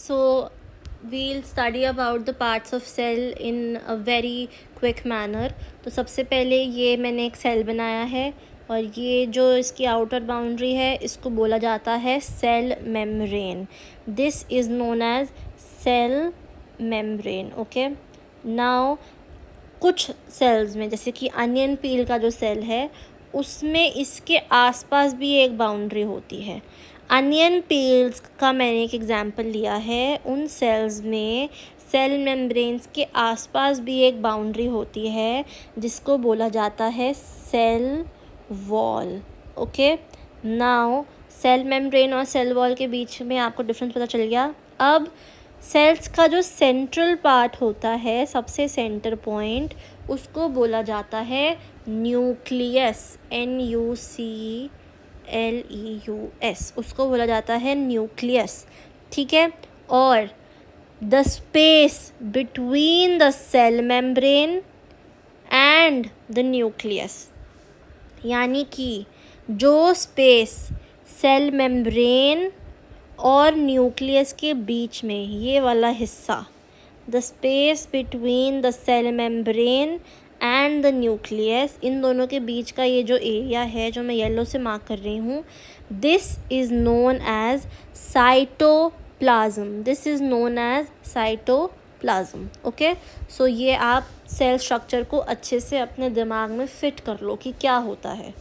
So we'll study about the parts of cell in a very quick manner. तो सबसे पहले ये मैंने एक सेल बनाया है और ये जो इसकी आउटर बाउंड्री है इसको बोला जाता है cell membrane. This is known as cell membrane. Okay, now कुछ सेल्स में जैसे कि अनियन पील का जो सेल है उसमें इसके आसपास भी एक बाउंड्री होती है. अनियन पील्स का मैंने एक एग्जांपल लिया है. उन सेल्स में सेल मेम्ब्रेन्स के आसपास भी एक बाउंड्री होती है जिसको बोला जाता है cell wall. Okay, now cell membrane और सेल वॉल के बीच में आपको डिफरेंस पता चल गया. अब सेल्स का जो सेंट्रल पार्ट होता है, सबसे सेंटर पॉइंट, उसको बोला जाता है न्यूक्लियस. NUCLEUS, उसको बोला जाता है न्यूक्लियस. ठीक है, और the space between the cell membrane and the nucleus, यानी कि जो स्पेस सेल मेम्ब्रेन और न्यूक्लियस के बीच में, ये वाला हिस्सा, the space between the cell membrane and the nucleus, इन दोनों के बीच का ये जो एरिया है जो मैं येलो से मार्क कर रही हूँ, this is known as cytoplasm. This is known as cytoplasm. Okay, so ये आप सेल स्ट्रक्चर को अच्छे से अपने दिमाग में फिट कर लो कि क्या होता है.